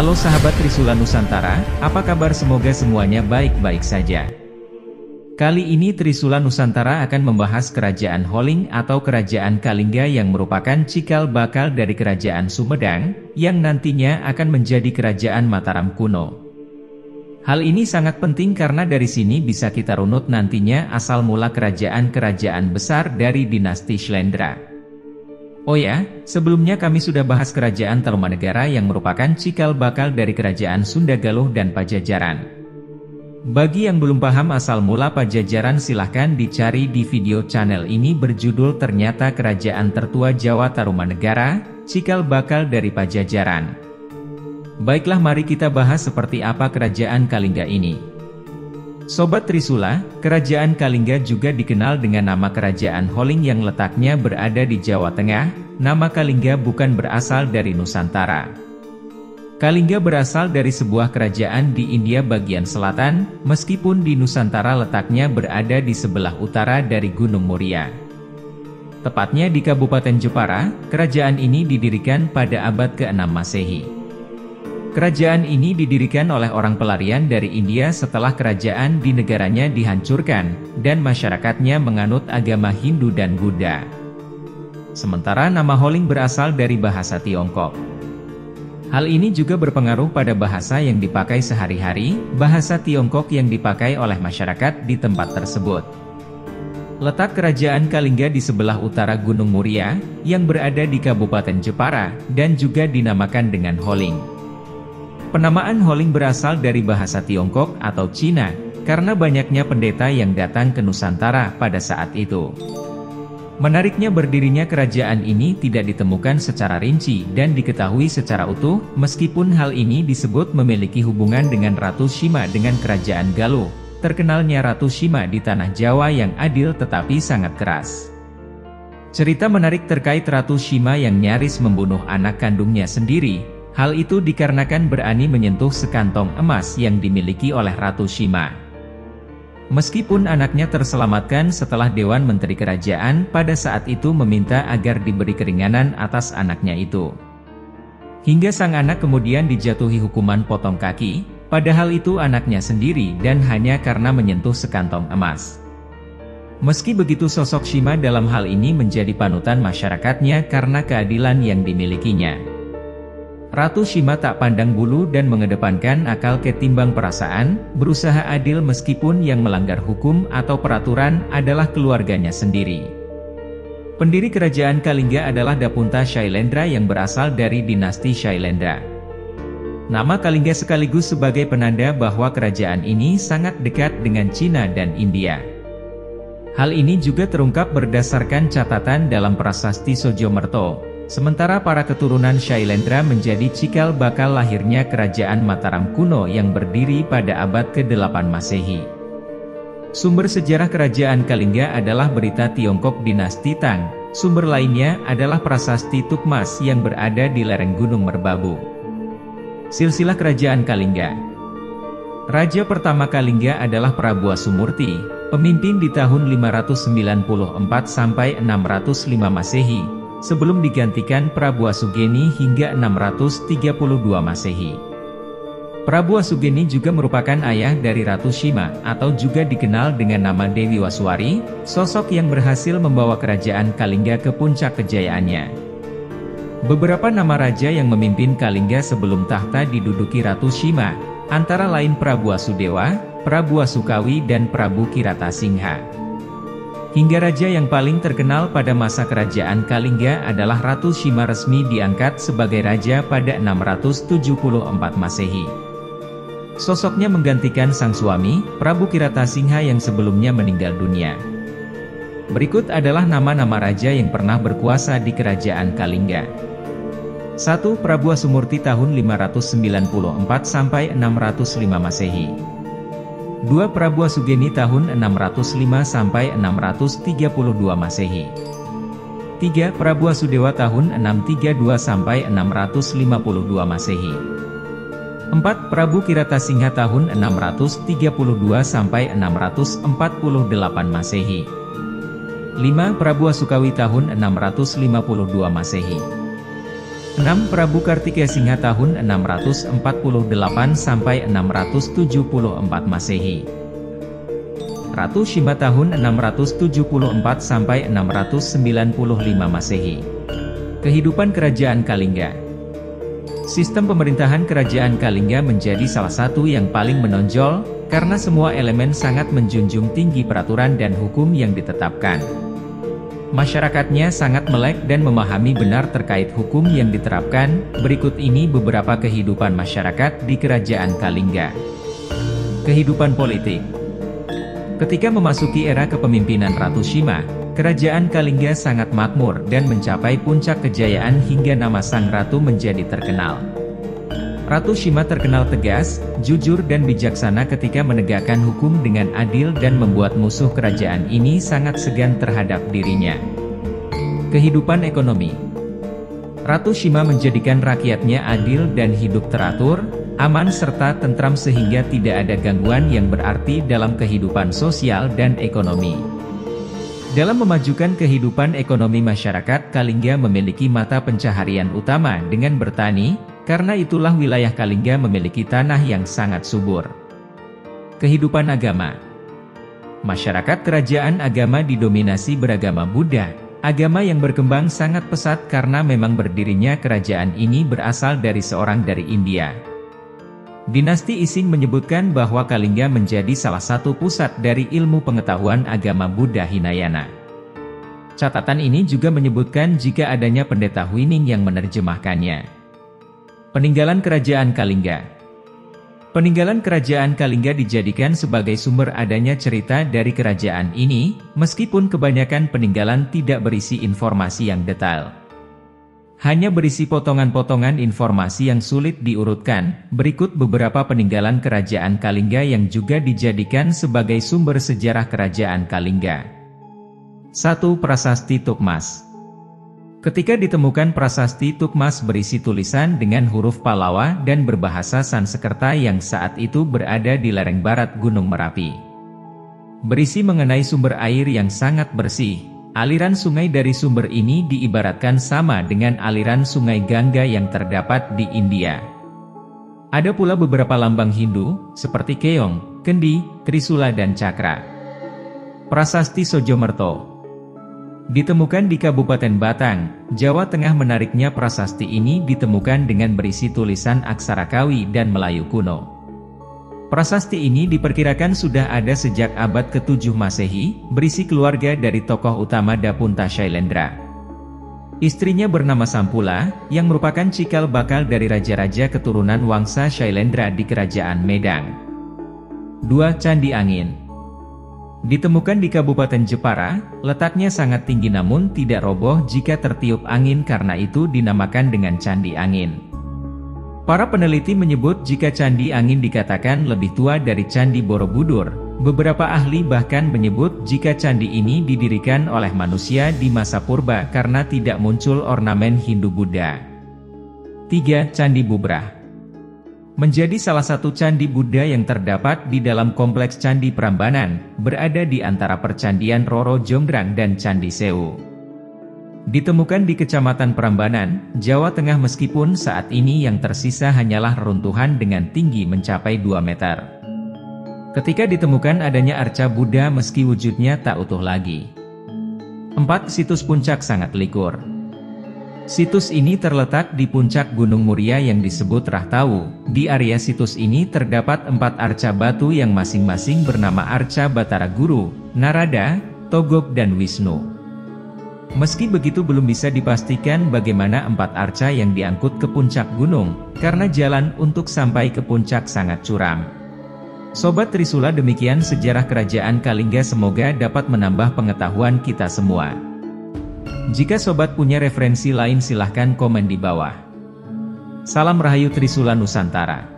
Halo sahabat Trisula Nusantara, apa kabar? Semoga semuanya baik-baik saja. Kali ini Trisula Nusantara akan membahas Kerajaan Holling atau Kerajaan Kalingga yang merupakan cikal bakal dari Kerajaan Sumedang, yang nantinya akan menjadi Kerajaan Mataram kuno. Hal ini sangat penting karena dari sini bisa kita runut nantinya asal mula kerajaan-kerajaan besar dari dinasti Shlendra. Oh ya, sebelumnya kami sudah bahas Kerajaan Tarumanegara yang merupakan cikal bakal dari Kerajaan Sunda Galuh dan Pajajaran. Bagi yang belum paham asal mula Pajajaran silahkan dicari di video channel ini berjudul Ternyata Kerajaan Tertua Jawa Tarumanegara, cikal bakal dari Pajajaran. Baiklah, mari kita bahas seperti apa Kerajaan Kalingga ini. Sobat Trisula, Kerajaan Kalingga juga dikenal dengan nama Kerajaan Holling yang letaknya berada di Jawa Tengah. Nama Kalingga bukan berasal dari Nusantara. Kalingga berasal dari sebuah kerajaan di India bagian selatan, meskipun di Nusantara letaknya berada di sebelah utara dari Gunung Muria. Tepatnya di Kabupaten Jepara, kerajaan ini didirikan pada abad ke-6 Masehi. Kerajaan ini didirikan oleh orang pelarian dari India setelah kerajaan di negaranya dihancurkan, dan masyarakatnya menganut agama Hindu dan Buddha. Sementara nama Holling berasal dari bahasa Tiongkok. Hal ini juga berpengaruh pada bahasa yang dipakai sehari-hari, bahasa Tiongkok yang dipakai oleh masyarakat di tempat tersebut. Letak Kerajaan Kalingga di sebelah utara Gunung Muria, yang berada di Kabupaten Jepara, dan juga dinamakan dengan Holling. Penamaan Holling berasal dari bahasa Tiongkok atau Cina, karena banyaknya pendeta yang datang ke Nusantara pada saat itu. Menariknya berdirinya kerajaan ini tidak ditemukan secara rinci dan diketahui secara utuh, meskipun hal ini disebut memiliki hubungan dengan Ratu Shima dengan Kerajaan Galuh. Terkenalnya Ratu Shima di tanah Jawa yang adil tetapi sangat keras. Cerita menarik terkait Ratu Shima yang nyaris membunuh anak kandungnya sendiri. Hal itu dikarenakan berani menyentuh sekantong emas yang dimiliki oleh Ratu Shima. Meskipun anaknya terselamatkan setelah Dewan Menteri Kerajaan pada saat itu meminta agar diberi keringanan atas anaknya itu. Hingga sang anak kemudian dijatuhi hukuman potong kaki, padahal itu anaknya sendiri dan hanya karena menyentuh sekantong emas. Meski begitu sosok Shima dalam hal ini menjadi panutan masyarakatnya karena keadilan yang dimilikinya. Ratu Shima tak pandang bulu dan mengedepankan akal ketimbang perasaan, berusaha adil meskipun yang melanggar hukum atau peraturan adalah keluarganya sendiri. Pendiri Kerajaan Kalingga adalah Dapunta Shailendra yang berasal dari dinasti Shailendra. Nama Kalingga sekaligus sebagai penanda bahwa kerajaan ini sangat dekat dengan Cina dan India. Hal ini juga terungkap berdasarkan catatan dalam prasasti Sojomerto. Sementara para keturunan Shailendra menjadi cikal bakal lahirnya Kerajaan Mataram kuno yang berdiri pada abad ke-8 Masehi. Sumber sejarah Kerajaan Kalingga adalah berita Tiongkok dinasti Tang. Sumber lainnya adalah prasasti Tukmas yang berada di lereng Gunung Merbabu. Silsilah Kerajaan Kalingga. Raja pertama Kalingga adalah Prabu Asumurti, pemimpin di tahun 594 sampai 605 Masehi. Sebelum digantikan Prabu Asugeni hingga 632 Masehi. Prabu Asugeni juga merupakan ayah dari Ratu Shima, atau juga dikenal dengan nama Dewi Waswari, sosok yang berhasil membawa Kerajaan Kalingga ke puncak kejayaannya. Beberapa nama raja yang memimpin Kalingga sebelum tahta diduduki Ratu Shima, antara lain Prabu Asudewa, Prabu Asukawi dan Prabu Kiratasingha. Hingga raja yang paling terkenal pada masa Kerajaan Kalingga adalah Ratu Shima resmi diangkat sebagai raja pada 674 Masehi. Sosoknya menggantikan sang suami, Prabu Kiratasingha yang sebelumnya meninggal dunia. Berikut adalah nama-nama raja yang pernah berkuasa di Kerajaan Kalingga. 1. Prabu Asumurti tahun 594 sampai 605 Masehi. 2. Prabu Asugeni tahun 605 sampai 632 Masehi. 3. Prabu Asudewa tahun 632 sampai 652 Masehi. 4. Prabu Kiratasingha tahun 632 sampai 648 Masehi. 5. Prabu Asukawi tahun 652 Masehi. 6. Prabu Kartikeya Singha tahun 648 sampai 674 Masehi. Ratu Shima tahun 674 sampai 695 Masehi. Kehidupan Kerajaan Kalingga. Sistem pemerintahan Kerajaan Kalingga menjadi salah satu yang paling menonjol, karena semua elemen sangat menjunjung tinggi peraturan dan hukum yang ditetapkan. Masyarakatnya sangat melek dan memahami benar terkait hukum yang diterapkan. Berikut ini beberapa kehidupan masyarakat di Kerajaan Kalingga. Kehidupan politik. Ketika memasuki era kepemimpinan Ratu Shima, Kerajaan Kalingga sangat makmur dan mencapai puncak kejayaan hingga nama sang ratu menjadi terkenal. Ratu Shima terkenal tegas, jujur dan bijaksana ketika menegakkan hukum dengan adil dan membuat musuh kerajaan ini sangat segan terhadap dirinya. Kehidupan ekonomi. Ratu Shima menjadikan rakyatnya adil dan hidup teratur, aman serta tentram sehingga tidak ada gangguan yang berarti dalam kehidupan sosial dan ekonomi. Dalam memajukan kehidupan ekonomi masyarakat, Kalingga memiliki mata pencaharian utama dengan bertani, karena itulah wilayah Kalingga memiliki tanah yang sangat subur. Kehidupan agama. Masyarakat kerajaan agama didominasi beragama Buddha, agama yang berkembang sangat pesat karena memang berdirinya kerajaan ini berasal dari seorang dari India. Dinasti Ising menyebutkan bahwa Kalingga menjadi salah satu pusat dari ilmu pengetahuan agama Buddha Hinayana. Catatan ini juga menyebutkan jika adanya pendeta Huining yang menerjemahkannya. Peninggalan Kerajaan Kalingga. Peninggalan Kerajaan Kalingga dijadikan sebagai sumber adanya cerita dari kerajaan ini, meskipun kebanyakan peninggalan tidak berisi informasi yang detail. Hanya berisi potongan-potongan informasi yang sulit diurutkan. Berikut beberapa peninggalan Kerajaan Kalingga yang juga dijadikan sebagai sumber sejarah Kerajaan Kalingga. 1. Prasasti Tukmas. Ketika ditemukan prasasti Tukmas berisi tulisan dengan huruf Palawa dan berbahasa Sanskerta yang saat itu berada di lereng barat Gunung Merapi. Berisi mengenai sumber air yang sangat bersih. Aliran sungai dari sumber ini diibaratkan sama dengan aliran sungai Gangga yang terdapat di India. Ada pula beberapa lambang Hindu, seperti keong, kendi, trisula dan cakra. Prasasti Sojomerto. Ditemukan di Kabupaten Batang, Jawa Tengah. Menariknya prasasti ini ditemukan dengan berisi tulisan aksara Kawi dan Melayu kuno. Prasasti ini diperkirakan sudah ada sejak abad ke-7 Masehi, berisi keluarga dari tokoh utama Dapunta Shailendra. Istrinya bernama Sampula, yang merupakan cikal bakal dari raja-raja keturunan Wangsa Shailendra di Kerajaan Medang. 2. Candi Angin. Ditemukan di Kabupaten Jepara, letaknya sangat tinggi namun tidak roboh jika tertiup angin, karena itu dinamakan dengan Candi Angin. Para peneliti menyebut jika Candi Angin dikatakan lebih tua dari Candi Borobudur. Beberapa ahli bahkan menyebut jika candi ini didirikan oleh manusia di masa purba karena tidak muncul ornamen Hindu-Buddha. 3. Candi Bubrah. Menjadi salah satu candi Buddha yang terdapat di dalam kompleks Candi Prambanan, berada di antara percandian Roro Jonggrang dan Candi Sewu. Ditemukan di Kecamatan Prambanan, Jawa Tengah, meskipun saat ini yang tersisa hanyalah reruntuhan dengan tinggi mencapai 2 meter. Ketika ditemukan adanya arca Buddha meski wujudnya tak utuh lagi. 4. Situs Puncak Sangat Likur. Situs ini terletak di puncak Gunung Muria yang disebut Rahtawu. Di area situs ini terdapat 4 arca batu yang masing-masing bernama Arca Batara Guru, Narada, Togok dan Wisnu. Meski begitu belum bisa dipastikan bagaimana 4 arca yang diangkut ke puncak gunung, karena jalan untuk sampai ke puncak sangat curam. Sobat Trisula, demikian sejarah Kerajaan Kalingga, semoga dapat menambah pengetahuan kita semua. Jika sobat punya referensi lain silahkan komen di bawah. Salam Rahayu Trisula Nusantara.